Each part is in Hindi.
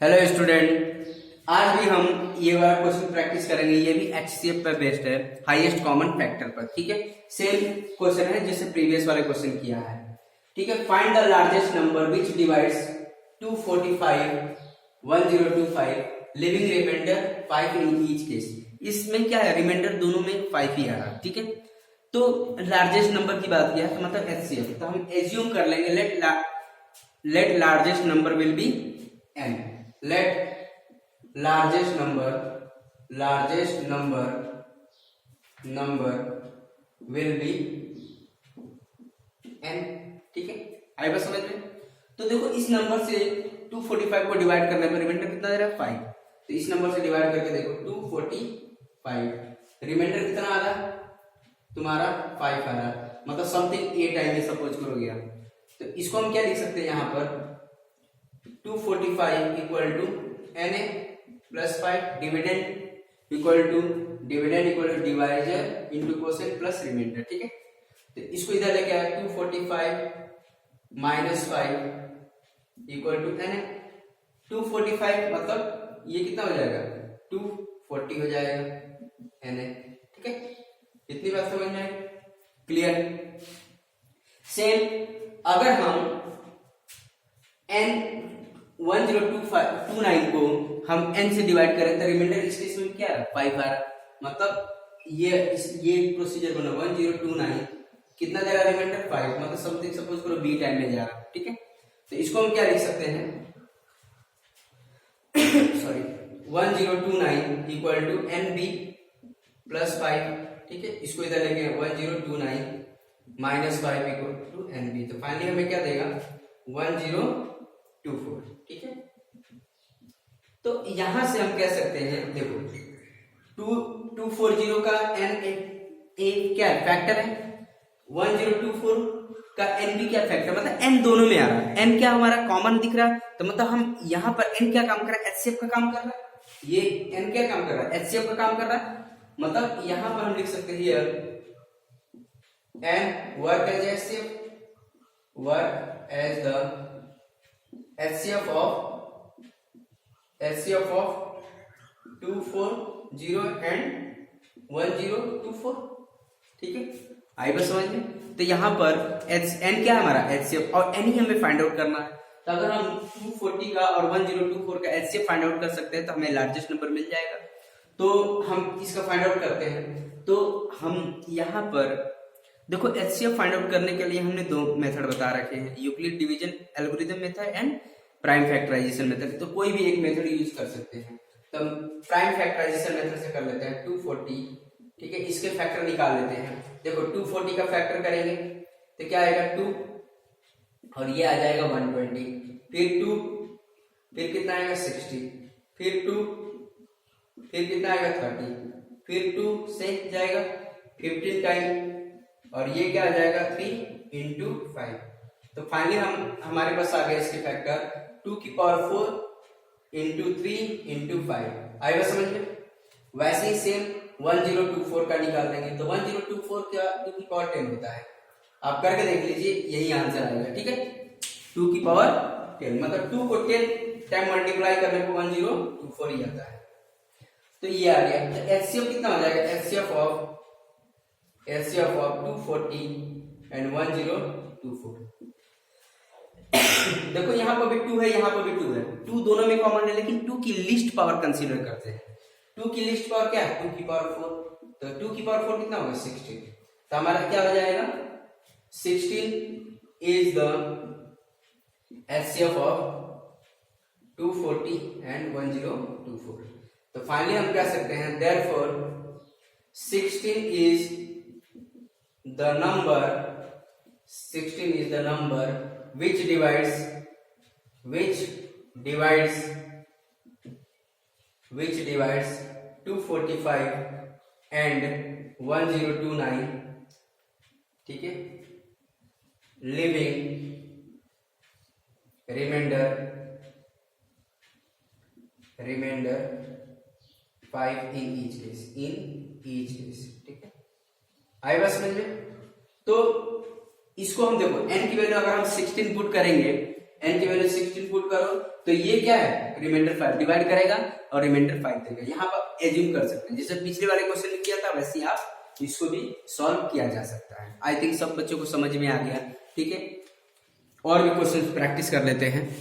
हेलो स्टूडेंट, आज भी हम ये वाला क्वेश्चन प्रैक्टिस करेंगे। ये भी एचसीएफ पर बेस्ड है, हाईएस्ट कॉमन फैक्टर पर। ठीक है, सेम क्वेश्चन है जैसे प्रीवियस वाले क्वेश्चन किया है। ठीक है, find the largest number which divides 245 1025 leaving remainder 5 in each case. इसमें क्या है, रिमाइंडर दोनों में 5 ही आ रहा है। ठीक है, तो लार्जेस्ट नंबर की बात किया तो मतलब एचसीएफ, तो हम एज्यूम कर लेंगे let largest number will be n. Let largest number will be n. ठीक है, आई बात समझ में। तो देखो इस नंबर से 245 को डिवाइड करने पर रिमाइंडर कितना दे रहा है 5। तो इस नंबर से डिवाइड करके देखो 245, रिमाइंडर कितना आ रहा है तुम्हारा 5 आ रहा है, मतलब समथिंग ए टाइम में सपोज करो गया। तो इसको हम क्या लिख सकते हैं यहाँ पर 245 equal to n a plus 5 dividend equal to divisor into quotient plus reminder. ठीक है, तो इसको इधर लेके आया 245 minus 5 equal to n a. 245 मतलब ये कितना हो जाएगा 240 हो जाएगा एन ए। ठीक है, इतनी बात समझ में आई, क्लियर। सेम अगर हम n 1029 को हम n से डिवाइड करें तो रिमाइंडर इस केस में क्या है 5 आ रहा, मतलब ये प्रोसीजर बना 1029 कितना दे रहा रिमाइंडर 5, मतलब समथिंग सपोज करो b टाइम में जा रहा। ठीक है, तो इसको हम क्या लिख सकते हैं sorry 1029 equal to nb plus 5। ठीक है, इसको इधर लेके 1029 माइनस 5 इक्वल टू nb, तो फाइनली हमें क्या देगा 1024। ठीक है, तो यहां से हम कह सकते हैं देखो 240 का n ए क्या फैक्टर है, 1024 का n भी क्या फैक्टर, मतलब n दोनों में आ रहा है, n क्या हमारा कॉमन दिख रहा है। तो मतलब हम यहाँ पर n क्या काम कर रहा है, एचसीएफ का काम कर रहा है। ये n क्या काम कर रहा है, एचसीएफ का काम कर रहा है। मतलब यहां पर हम लिख सकते हैं n work as HCF, work as the HCF of 240 and 1024। ठीक है, आई बस समझ में। तो यहाँ पर n क्या है हमारा HCF, और n ही हमें फाइंड आउट करना है। तो अगर हम 240 का और 1024 का HCF फाइंड आउट कर सकते हैं तो हमें लार्जेस्ट नंबर मिल जाएगा। तो हम इसका फाइंड आउट करते हैं। तो हम यहाँ पर देखो HCF फाइंड आउट करने के लिए हमने दो मेथड बता रखे हैं, Euclid division algorithm method and prime factorisation method. तो कोई भी एक मेथड यूज कर सकते हैं। तो हम प्राइम फैक्टराइजेशन मेथड से कर लेते हैं 240। ठीक है, इसके फैक्टर निकाल लेते हैं। देखो 240 का फैक्टर करेंगे तो क्या आएगा 2 और ये आ जाएगा 120, फिर 2, फिर कितना आएगा 60, फिर 2, फिर कितना आएगा 30, फिर 2 से जाएगा 15 टाइम और ये क्या आ जाएगा 3 इंटू 5। तो फाइनली हमारे पास आ गया इसके फैक्टर 2 की पावर 4 इंटू 3 इंटू 5। आएगा समझ में। वैसे ही सेम 1024 का निकाल देंगे तो 1024 क्या 2 की पावर 10 होता है, आप करके देख लीजिए, यही आंसर आएगा। ठीक है, 2 की पावर 10 मतलब 2 को 10 टाइम मल्टीप्लाई करने को 1024 ही आता है। तो ये आ गया। तो एचसीएफ कितना हो जाएगा, एचसीएफ ऑफ 240 एंड 1024। देखो यहाँ पर भी 2 है, यहाँ पर भी 2 है, 2 दोनों में कॉमन है, लेकिन 2 की लीस्ट पावर कंसीडर करते हैं। 2 की लीस्ट पावर क्या है 2 की पावर 4, तो 2 की पावर 4 कितना होगा 16। तो हमारा क्या हो जाएगा 16 is the HCF of 240 and 1024। तो फाइनली हम कह सकते हैं therefore 16 is the number which divides 245 and 1029। ठीक है, living remainder 5 in each case। ठीक है, आई बस समझ में। तो इसको हम देखो n की वैल्यू अगर हम 16 पुट करेंगे, n की वैल्यू 16 पुट करो तो ये क्या है, रिमाइंडर 5 डिवाइड करेगा और रिमाइंडर 5 देगा। यहाँ पर एज्यूम कर सकते हैं, जैसे पिछले वाले क्वेश्चन में किया था वैसे ही आप इसको भी सॉल्व किया जा सकता है। आई थिंक सब बच्चों को समझ में आ गया, ठीक है। और भी क्वेश्चन प्रैक्टिस कर लेते हैं।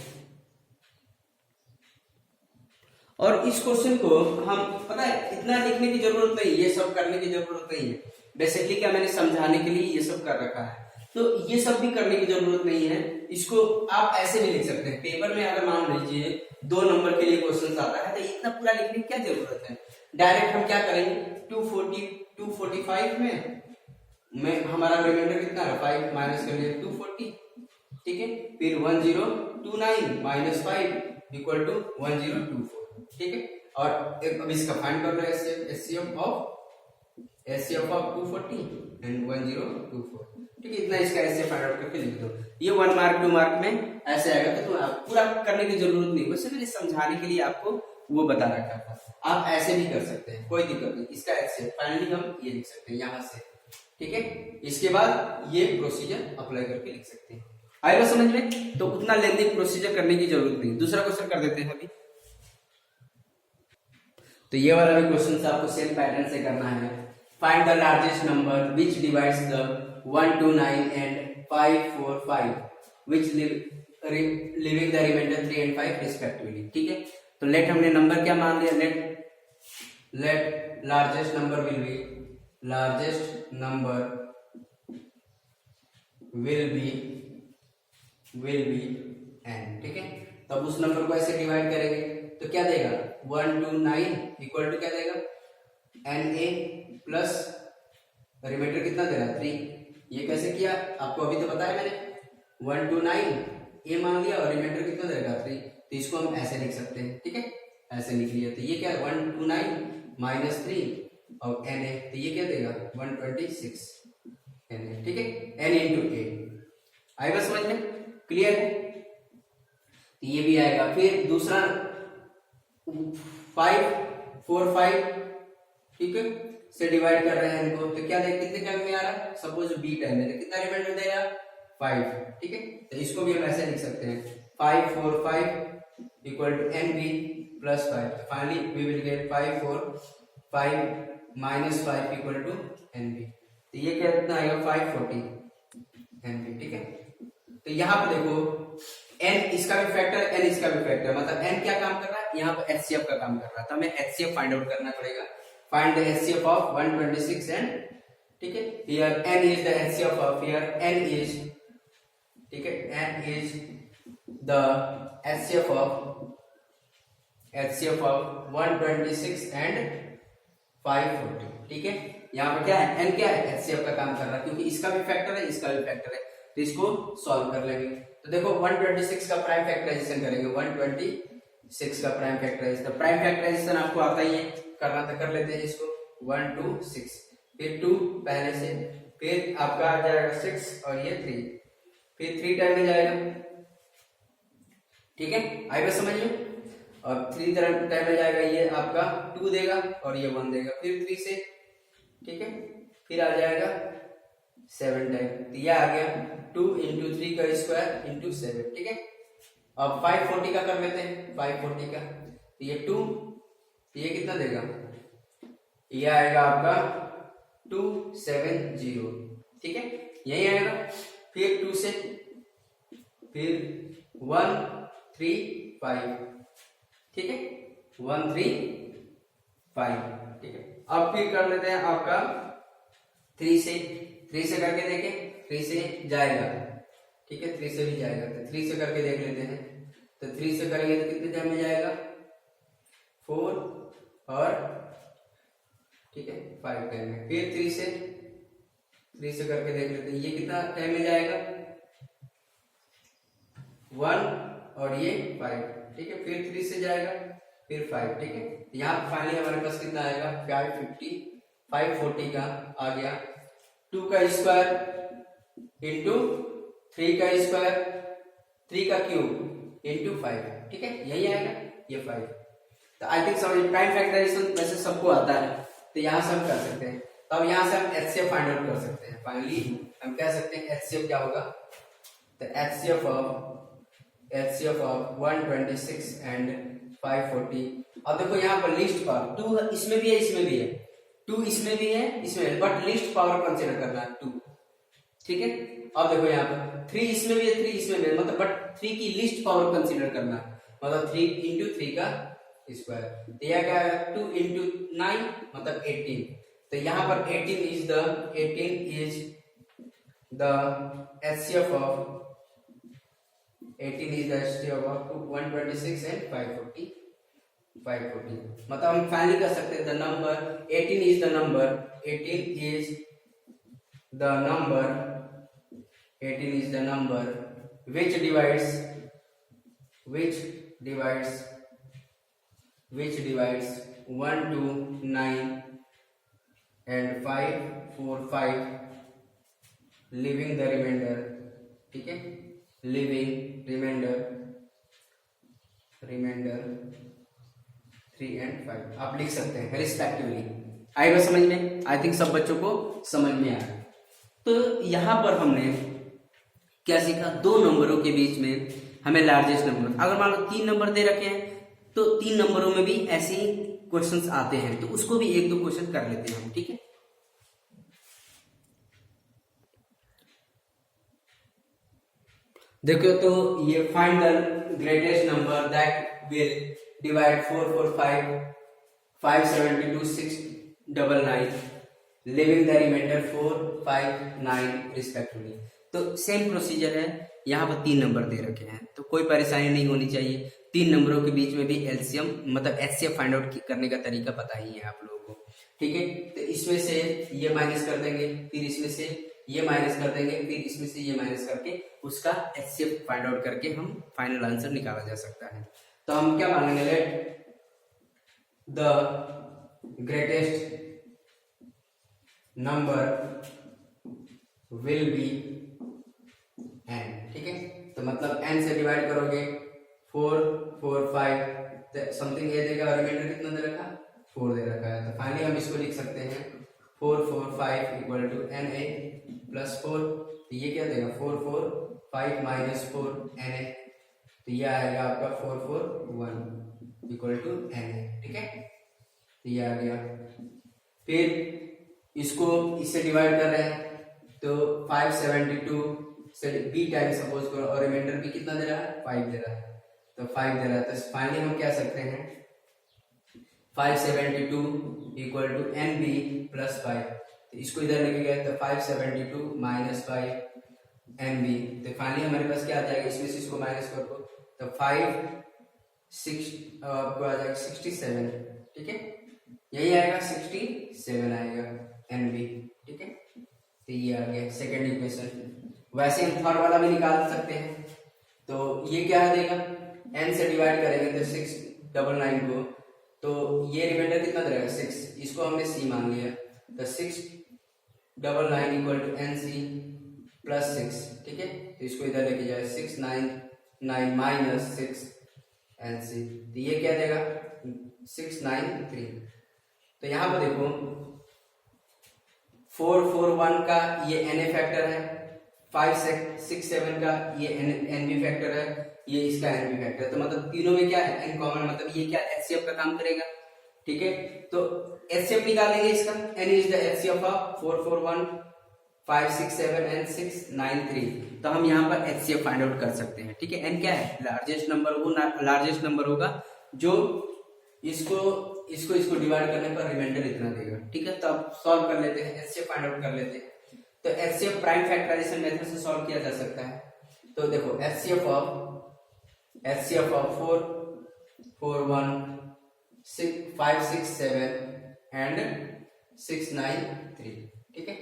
और इस क्वेश्चन को हम पता है इतना लिखने की जरूरत नहीं, ये सब करने की जरूरत नहीं है। बेसिकली क्या मैंने समझाने के लिए ये सब कर रखा है, तो ये सब भी करने की जरूरत नहीं है। इसको आप ऐसे भी लिख सकते हैं। पेपर में अगर मान लीजिए 2 नंबर के लिए क्वेश्चन आता है तो इतना पूरा लिखने की क्या जरूरत है। डायरेक्ट हम क्या करेंगे, 245 में हमारा रिमाइंडर कितना है 5 माइनस कर लिया 240, ठीक है। फिर 1029 माइनस 5 इक्वल टू 1024, ठीक है। और अब इसका फाइंड कर लो एचसीएफ ऑफ 240 एंड 1024, ठीक है। इतना इसका ऐसे फाइंड आउट करके लिख दो। ये 1 मार्क 2 मार्क में ऐसे आएगा, तो पूरा करने की जरूरत नहीं, वैसे मैंने समझाने के लिए आपको वो बता रखा था। आप ऐसे भी कर सकते हैं, कोई दिक्कत नहीं। इसका ऐसे फाइनली हम ये लिख सकते हैं यहाँ से, ठीक है। इसके बाद ये प्रोसीजर अप्लाई करके लिख सकते हैं। आएगा समझ में? तो उतना लेंथी प्रोसीजर करने की जरूरत नहीं। दूसरा क्वेश्चन कर देते हैं अभी। तो ये वाला भी क्वेश्चन आपको सेम पैटर्न से करना है। Find the largest number which divides the 129 and 545 which living the reminder 3 and 5 respectively, ठीक है। तो लेट हमने नंबर क्या मान लिया, let largest number will be n, ठीक है। तब उस नंबर को ऐसे डिवाइड करेंगे तो क्या देगा 129 इक्वल टू क्या देगा na प्लस रिमाइंडर कितना दे रहा है 3। ये कैसे किया आपको अभी तो पता है मैंने, 129 a मान लिया और रिमाइंडर कितना देगा 3, तो इसको हम ऐसे लिख सकते हैं, ठीक है। ऐसे लिख लिया तो ये क्या है 129 माइनस 3 और na, तो ये क्या देगा 126 na, ठीक है। n इंटू a आएगा समझ में, क्लियर है। तो ये भी आएगा। फिर दूसरा 545, ठीक है, से डिवाइड कर रहे हैं इनको, तो क्या देख कितने टाइम में आ रहा है, सपोज b टाइम में, कितना रिमाइंडर देगा 5, ठीक है। तो इसको भी हम ऐसे लिख सकते हैं 545 equal to nb plus 5। Finally we will get 545 minus 5 equal to nb, तो ये कितना आएगा 540 nb, ठीक है। तो यहाँ पे देखो n इसका भी फैक्टर, n इसका भी फैक्टर, मतलब n क्या काम कर रहा है, यहाँ पर HCF का काम कर रहा है, तो हमें HCF फाइंड आउट करना पड़ेगा। Find the HCF of 126 and, ठीक है, here n is the HCF of, here n is, ठीक है, n is the HCF of 126 and 540, ठीक है। यहाँ पे क्या है n क्या है HCF का काम कर रहा है, क्योंकि इसका भी फैक्टर है इसका भी फैक्टर है, तो इसको सॉल्व कर लेंगे। तो देखो 126 का प्राइम फैक्टराइजेशन करेंगे, 126 का प्राइम फैक्टराइजेशन, तो प्राइम फैक्टराइजेशन आपको आता ही है करना, तो कर लेते हैं इसको 1 2 6, फिर 2 पहले से, फिर आपका आ जाएगा 6 और ये 3, फिर 3 टाइम में जाएगा, ठीक है, आएगा समझ में। और 3 टाइम में जाएगा, ये आपका 2 देगा और ये 1 देगा, फिर 3 से, ठीक है, फिर आ जाएगा 7 टाइम, तो ये आ गया 2 इंटू 3 का स्क्वायर इंटू 7, ठीक है। अब 540 का कर लेते हैं, 540 का, तो ये 2, ये कितना देगा, ये आएगा आपका 270, ठीक है, यही आएगा। फिर 2 से, फिर 1 3 5, ठीक है, 1 3 5, ठीक है। अब फिर कर लेते हैं आपका 3 से करके देखें, 3 से जाएगा, ठीक है, 3 से भी जाएगा, तो 3 से करके देख लेते हैं। तो 3 से करेंगे तो कितने टाइम में जाएगा 4 और, ठीक है, 5 टाइम में। फिर 3 से करके देख लेते हैं, ये कितना टाइम में जाएगा 1 और ये 5, ठीक है, फिर 3 से जाएगा, फिर 5, ठीक है। यहाँ फाइनली हमारे पास कितना आएगा 540 का आ गया, 2 का स्क्वायर इंटू 3 का स्क्वायर, 3 का क्यूब इंटू 5, ठीक है, यही आएगा ये 5। तो आई थिंक समझ, प्राइम फैक्टराइजेशन वैसे सबको आता है, तो यहाँ से हम कर सकते हैं। तो अब यहाँ से हम HCF फाइंड आउट कर सकते हैं। फाइनली हम कह सकते हैं HCF क्या होगा, तो HCF of HCF of 126 and 540। अब देखो यहाँ पर लिस्ट पावर 2 इसमें भी है, इसमें भी है, 2 इसमें भी है, इसमें है, बट लिस्ट पावर कंसीडर करना है 2, ठीक है। अब देखो यहाँ पर 3 इसमें भी है, 3 इसमें भी है, मतलब बट 3 की लिस्ट पावर कंसीडर करना है, मतलब 3 इंटू 3 का स्क्वायर, तो यह क्या है 2 इंटू 9 मतलब 18। तो यहाँ पर 18 is the HCF of 18 is the HCF of 126 and 540 मतलब हम फाइनली कर सकते हैं the number 18 is the number 18 is the number which divides 1 to 9 and 545 leaving the remainder, ठीक है, लिविंग रिमाइंडर 3 and 5 आप लिख सकते हैं रिस्पेक्टिवली। आएगा समझ में? आई थिंक सब बच्चों को समझ में आया। तो यहां पर हमने क्या सीखा, 2 नंबरों के बीच में हमें लार्जेस्ट नंबर, अगर मान लो 3 नंबर दे रखे हैं तो 3 नंबरों में भी ऐसे क्वेश्चंस आते हैं, तो उसको भी 1-2 क्वेश्चन कर लेते हैं हम, ठीक है। देखो तो ये find the greatest number that will divide 445 572 699 living the reminder 4 5 9 respectively. तो सेम प्रोसीजर है, यहाँ पर 3 नंबर दे रखे हैं, तो कोई परेशानी नहीं होनी चाहिए। 3 नंबरों के बीच में भी एलसीएम मतलब एचसीएफ फाइंड आउट करने का तरीका पता ही है आप लोगों को, ठीक है। तो इसमें से ये माइनस कर देंगे, फिर इसमें से ये माइनस कर देंगे, फिर इसमें से ये माइनस करके उसका एचसीएफ फाइंड आउट करके हम फाइनल आंसर निकाला जा सकता है। तो हम क्या मानेंगे, let the greatest number will be n, ठीक है। तो मतलब n से डिवाइड करोगे 4 4 5 समथिंग ये देगा, और रिमाइंडर कितना दे रखा 4 दे रखा है। तो फाइनली हम इसको लिख सकते हैं 4 4 5 इक्वल टू na प्लस 4। तो ये क्या देगा 4 4 5 माइनस 4 na, तो ये आएगा आपका 4 4 1 इक्वल टू na, ठीक है। तो ये आ गया, फिर इसको इससे डिवाइड कर रहे हैं तो 572 से b टाइम सपोज करो, और रिमाइंडर भी कितना दे रहा है 5 दे रहा है, तो 5 दे रहा है। तो फाइनली हम क्या सकते हैं 572 इक्वल टू nb प्लस 5, तो इसको इधर लेके गए तो 572 माइनस 5 nb, तो फाइनली हमारे पास क्या आ जाएगा, इसमें से इसको माइनस कर दो तो 5 6 आपको आ जाएगा 67, ठीक है, यही आएगा 67 आएगा nb, ठीक है। तो ये आ गया सेकेंड इक्वेशन। वैसे हम थर्ड वाला भी निकाल सकते हैं, तो ये क्या देगा n से डिवाइड करेंगे तो 699 को, तो ये रिमाइंडर कितना रहेगा 6, इसको हमने c मान लिया, तो 699 इक्वल टू nc प्लस 6, ठीक है। तो इसको इधर लेके जाए 699 माइनस 6 nc, तो ये क्या देगा 693। तो यहाँ पर देखो 441 का ये na फैक्टर है, 567 का ये nb फैक्टर है, ये इसका nb फैक्टर है, तो मतलब तीनों में क्या है n कॉमन, मतलब ये क्या HCF का काम करेगा, ठीक है। तो HCF निकालेंगे इसका, n is the HCF of 441 567 and 693, तो हम यहाँ पर HCF फाइंड आउट कर सकते हैं, ठीक है। n क्या है लार्जेस्ट नंबर, वो लार्जेस्ट नंबर होगा जो इसको डिवाइड करने पर रिमाइंडर इतना देगा, ठीक है। तो अब सॉल्व कर लेते हैं, HCF फाइंड आउट कर लेते हैं। तो HCF प्राइम फैक्टराइजेशन मेथड से सॉल्व किया जा सकता है। तो देखो HCF ऑफ 4 4 1 6 5 6 7 एंड 693, ठीक है।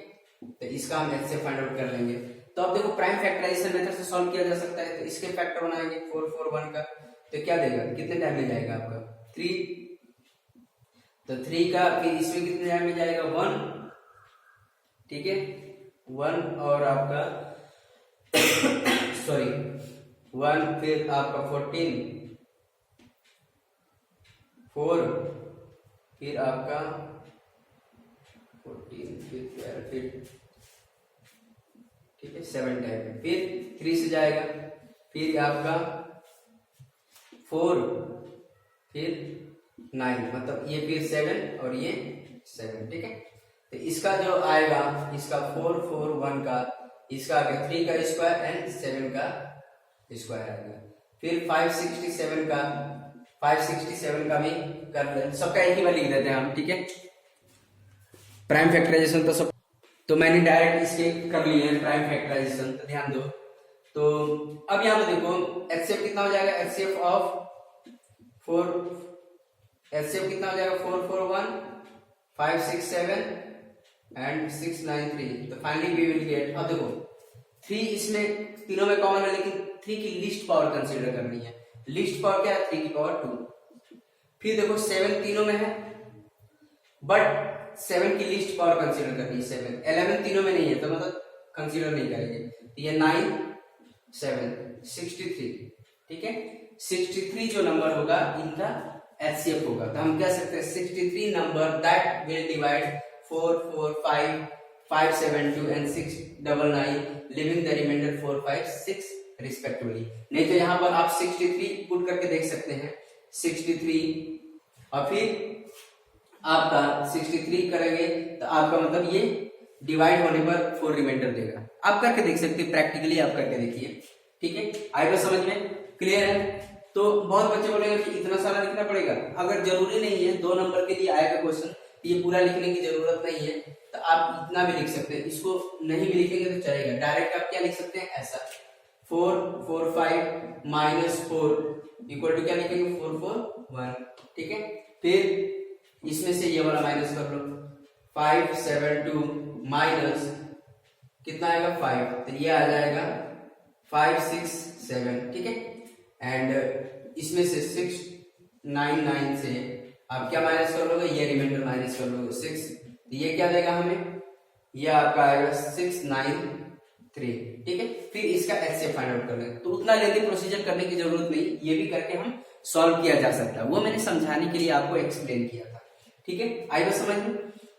तो इसका हम HCF फाइंड आउट कर लेंगे। तो अब देखो प्राइम फैक्टराइजेशन मेथड से सॉल्व किया जा सकता है, तो इसके फैक्टर बनाएंगे 4 4 1 का, तो क्या देगा, कितने टाइम में जाएगा आपका 3, तो 3 का फिर इसमें कितने टाइम में जाएगा 1, ठीक है 1, और आपका सॉरी 1, फिर आपका 14 4, फिर आपका 14 फिर 12 फिर, ठीक है 7 टाइम, फिर 3 से जाएगा, फिर आपका 4 फिर 9, मतलब ये फिर 7 और ये 7, ठीक है। तो इसका जो आएगा, इसका 4 4 1 का, इसका आ गया 3 का स्क्वायर एंड 7 का स्क्वायर आएगा। फिर 567 का भी कर ले, सबका एक ही बार लिख देते हैं हम, ठीक है। प्राइम फैक्टराइजेशन तो सब, तो मैंने डायरेक्ट इसके कर लिए हैं प्राइम फैक्टराइजेशन, तो ध्यान दो। तो अब यहाँ पे देखो एचसीएफ कितना हो जाएगा, एचसीएफ कितना हो जाएगा, 4 4 1 5 6 7 एंड 6 9 3। तो फाइनली वी विल गेट, अब देखो 3 इसमें तीनों में कॉमन है, लेकिन 3 की लीस्ट पावर कंसीडर करनी है। लीस्ट पावर क्या है, 3 की पावर 2। फिर देखो 7 तीनों में है, बट 7 की लीस्ट पावर कंसीडर करनी है 7। 11 तीनों में नहीं है, तो मतलब कंसीडर नहीं करेंगे। तो ये 9 7 63, ठीक है। 63 जो नंबर होगा इनका एचसीएफ होगा। तो हम कह सकते हैं 63 number that will divide 4 4 5 5 7 2 and 6 9 9, living the reminder 4 5 6 respectively. नहीं तो यहाँ पर आप 63 पुट करके देख सकते हैं, 63 और फिर आपका 63 करेंगे तो आपका मतलब ये डिवाइड होने पर 4 रिमाइंडर देगा। आप करके देख सकते हैं, प्रैक्टिकली आप करके देखिए, ठीक है। आएगा समझ में, क्लियर है। तो बहुत बच्चे बोलेंगे कि इतना सारा लिखना पड़ेगा, अगर जरूरी नहीं है 2 नंबर के लिए आएगा क्वेश्चन, तो ये पूरा लिखने की जरूरत नहीं है, तो आप इतना भी लिख सकते हैं। इसको नहीं भी लिखेंगे तो चलेगा, डायरेक्ट आप क्या लिख सकते हैं, ऐसा 4 4 5 माइनस 4 इक्वल टू क्या लिखेंगे, 4 4 1, ठीक है। फिर इसमें से ये वाला माइनस कर लो, 5 7 2 माइनस कितना आएगा 5, तो ये आ जाएगा 5 6 7, ठीक है। एंड इसमें से 6 9 9 से आप क्या माइनस कर लोगे, ये रिमाइंडर माइनस कर लोगे 6, तो ये क्या देगा हमें, ये आपका आएगा 6 9 3, ठीक है। फिर इसका एचसीएफ फाइंड आउट कर लेंगे। तो उतना लेंथी प्रोसीजर करने की जरूरत नहीं, ये भी करके हम सॉल्व किया जा सकता है, वो मैंने समझाने के लिए आपको एक्सप्लेन किया था, ठीक है। आएगा समझ में।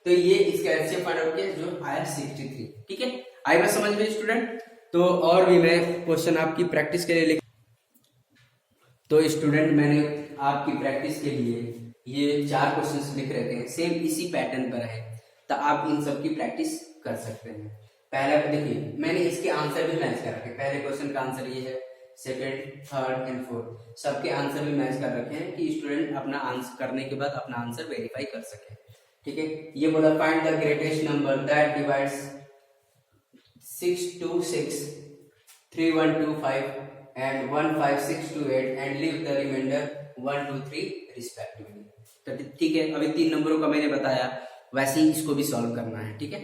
तो ये इसका एचसीएफ फाइंड आउट किया जो आया 63, ठीक है। आएगा समझ में स्टूडेंट। तो और भी मैं क्वेश्चन आपकी प्रैक्टिस के लिए लिख, तो स्टूडेंट मैंने आपकी प्रैक्टिस के लिए ये 4 क्वेश्चंस लिख रखे हैं, सेम इसी पैटर्न पर है, तो आप इन सब की प्रैक्टिस कर सकते हैं। पहला देखिए मैंने इसके आंसर भी मैच कर रखे, पहले क्वेश्चन का आंसर ये है, सेकंड थर्ड एंड फोर्थ सबके आंसर भी मैच कर रखे हैं, कि स्टूडेंट अपना आंसर करने के बाद अपना आंसर वेरीफाई कर सके, ठीक है। ये बोला find the greatest number that divides 6 2 6 3 1 2 5 and 1 5 6 2 8 and leave the remainder 1 2 3 respectively। तो ठीक है, अभी 3 नंबरों का मैंने बताया, वैसे ही इसको भी सॉल्व करना है, ठीक है।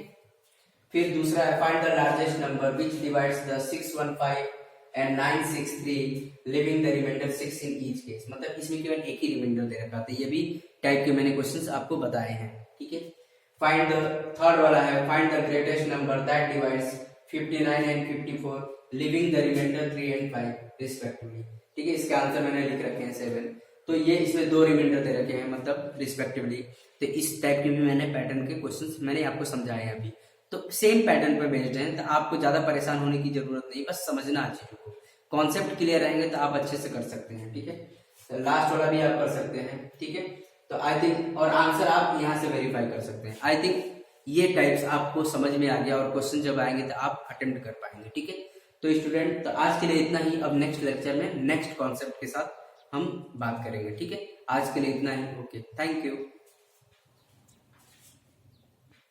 फिर दूसरा है find the largest number which divides the 6 1 5 and 9 6 3 leaving the remainder 6 in each case। मतलब इसमें केवल एक ही रिमाइंडर दे रखा था, ये भी टाइप के मैंने क्वेश्चंस आपको बताए हैं, ठीक है। फाइंड द थर्ड वाला है find the greatest number that divides 59 and 54 living the reminder 3 and 5 respectively, ठीक है। इसके आंसर मैंने लिख रखे हैं 7, तो ये इसमें 2 रिमाइंडर दे रखे हैं, मतलब रिस्पेक्टिवली। तो इस टाइप के भी मैंने पैटर्न के क्वेश्चंस मैंने आपको समझाए हैं अभी, तो सेम पैटर्न पर बेस्ड हैं, तो आपको ज्यादा परेशान होने की जरूरत नहीं, बस समझना है चीजों को, कॉन्सेप्ट क्लियर रहेंगे तो आप अच्छे से कर सकते हैं, ठीक है। तो लास्ट वाला भी आप कर सकते हैं, ठीक है। तो आई थिंक, और आंसर आप यहाँ से वेरीफाई कर सकते हैं। आई थिंक ये टाइप्स आपको समझ में आ गया, और क्वेश्चन जब आएंगे तो आप अटेम्प्ट कर पाएंगे, ठीक है। तो स्टूडेंट, तो आज के लिए इतना ही, अब नेक्स्ट लेक्चर में नेक्स्ट कॉन्सेप्ट के साथ हम बात करेंगे, ठीक है। आज के लिए इतना ही, ओके, थैंक यू।